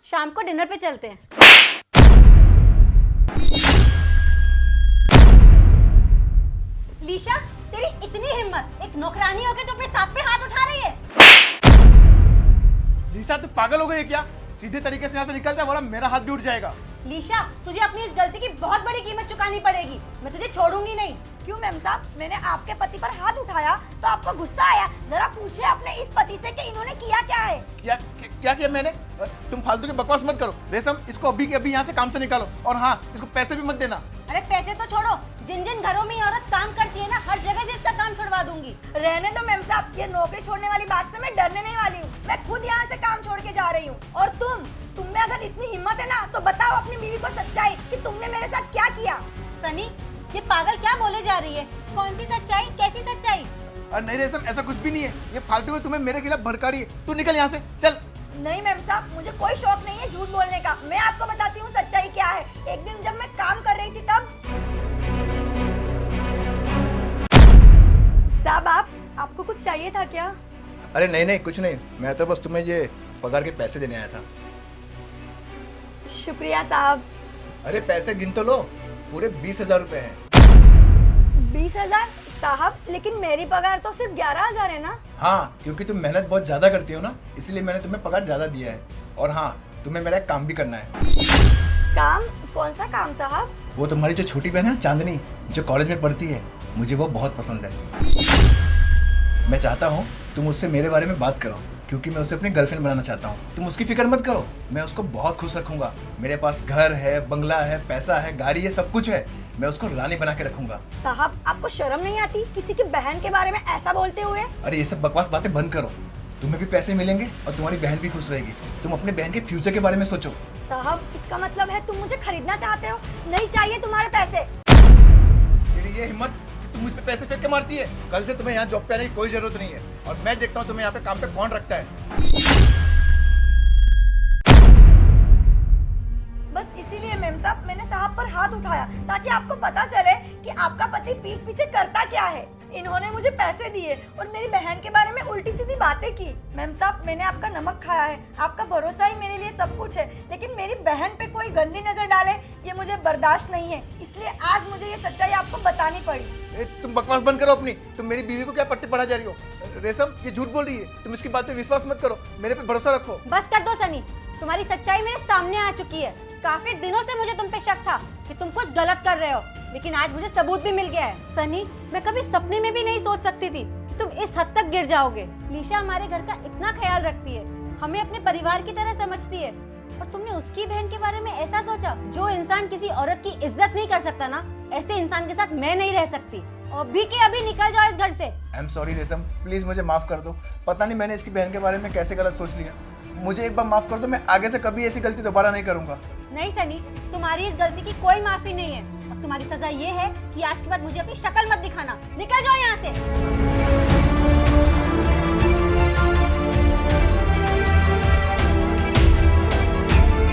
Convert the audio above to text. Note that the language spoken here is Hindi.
शाम को डिनर पे चलते हैं। लीशा, तेरी इतनी हिम्मत, एक नौकरानी होकर तो अपने सांप पे हाथ उठा रही है। लीसा तू पागल हो गई है क्या? सीधे तरीके से यहाँ से निकल जा वरना मेरा हाथ भी उठ जाएगा। लीशा, तुझे अपनी इस गलती की बहुत बड़ी कीमत चुकानी पड़ेगी। मैं तुझे छोड़ूंगी नहीं। क्यों मैम साहब, मैंने आपके पति पर हाथ उठाया तो आपको गुस्सा आया? जरा पूछे अपने इस पति से कि इन्होंने किया क्या है। क्या किया मैंने? तुम फालतू की बकवास मत करो। रेशम, इसको अभी के अभी यहाँ से काम से निकालो और हाँ, इसको पैसे भी मत देना। अरे पैसे तो छोड़ो, जिन जिन घरों में ये औरत काम करती है ना, हर जगह से इसका काम छुड़वा दूंगी। रहने दो मैम साहब, ये नौकरी छोड़ने वाली बात से मैं डरने नहीं वाली हूँ। मैं खुद यहाँ से काम छोड़ के जा रही हूँ। और तुम में अगर इतनी हिम्मत है ना तो बताओ अपनी बीवी को सच्चाई कि तुमने मेरे साथ क्या किया। सनी, ये पागल क्या बोले जा रही है? कौन सी सच्चाई, कैसी सच्चाई? अरे नहीं रेशम, ऐसा कुछ भी नहीं है। ये फालतू में तुम्हें मेरे खिलाफ भड़का रही है। तू निकल यहाँ से, चल। नहीं मैम साहब, मुझे कोई शौक नहीं है झूठ बोलने का। मैं आपको बताती हूँ सच्चाई क्या है। एक दिन जब मैं काम कर रही थी तब साहब, आपको कुछ चाहिए था क्या? अरे नहीं नहीं, कुछ नहीं। मैं तो बस तुम्हें ये पगार के पैसे देने आया था। शुक्रिया साहब। अरे पैसे गिन तो लो, पूरे 20,000 रुपए हैं। 20,000 साहब, लेकिन मेरी पगार तो सिर्फ 11,000 है ना। हाँ, क्योंकि तुम मेहनत बहुत ज्यादा करती हो ना, इसलिए मैंने तुम्हें पगार ज्यादा दिया है। और हाँ, तुम्हें मेरा एक काम भी करना है। काम? कौन सा काम साहब? वो तुम्हारी जो छोटी बहन है ना, चांदनी, जो कॉलेज में पढ़ती है, मुझे वो बहुत पसंद है। मैं चाहता हूँ तुम उससे मेरे बारे में बात करो, क्योंकि मैं उसे अपनी गर्लफ्रेंड बनाना चाहता हूँ। तुम उसकी फिक्र मत करो, मैं उसको बहुत खुश रखूंगा। मेरे पास घर है, बंगला है, पैसा है, गाड़ी है, सब कुछ है। मैं उसको रानी बना के रखूंगा। साहब, आपको शर्म नहीं आती किसी की बहन के बारे में ऐसा बोलते हुए? अरे ये सब बकवास बातें बंद करो। तुम्हें भी पैसे मिलेंगे और तुम्हारी बहन भी खुश रहेगी। तुम अपने बहन के फ्यूचर के बारे में सोचो। साहब, इसका मतलब है तुम मुझे खरीदना चाहते हो? नहीं चाहिए तुम्हारे पैसे। तेरी ये हिम्मत कि तुम मुझ पे पैसे फेंक के मारती है। कल से तुम्हें यहाँ जॉब पे आने की कोई जरूरत नहीं है। और मैं देखता हूँ तुम्हें यहाँ पे काम पे कौन रखता है। बस इसीलिए मैम साहब मैंने साहब पर हाथ उठाया, ताकि आपको पता चले कि आपका पति पीठ पीछे करता क्या है। इन्होंने मुझे पैसे दिए और मेरी बहन के बारे में उल्टी सीधी बातें की। मैम साहब, मैंने आपका नमक खाया है, आपका भरोसा ही मेरे लिए सब कुछ है। लेकिन मेरी बहन पे कोई गंदी नजर डाले, ये मुझे बर्दाश्त नहीं है। इसलिए आज मुझे ये सच्चाई आपको बतानी पड़ी। तुम बकवास बंद करो अपनी। तुम मेरी बीवी को क्या पट्टी पढ़ा जा रही हो? रेशम, ये झूठ बोल रही है। तुम इसकी बात पे विश्वास मत करो, मेरे पे भरोसा रखो। बस कर दो सनी, तुम्हारी सच्चाई मेरे सामने आ चुकी है। काफी दिनों से मुझे तुम पे शक था कि तुम कुछ गलत कर रहे हो, लेकिन आज मुझे सबूत भी मिल गया है। सनी, मैं कभी सपने में भी नहीं सोच सकती थी कि तुम इस हद तक गिर जाओगे। लीशा हमारे घर का इतना ख्याल रखती है, हमें अपने परिवार की तरह समझती है, और तुमने उसकी बहन के बारे में ऐसा सोचा। जो इंसान किसी औरत की इज्जत नहीं कर सकता ना, ऐसे इंसान के साथ मैं नहीं रह सकती। अभी के अभी निकल जाओ इस घर से। आई एम सॉरी रेशम, प्लीज मुझे माफ कर दो। पता नहीं मैंने इसकी बहन के बारे में कैसे गलत सोच लिया। मुझे एक बार माफ कर दो, मैं आगे से कभी ऐसी गलती दोबारा नहीं करूंगा। नहीं सनी, तुम्हारी इस गलती की कोई माफी नहीं है। अब तुम्हारी सजा ये है कि आज के बाद मुझे अपनी शक्ल मत दिखाना। निकल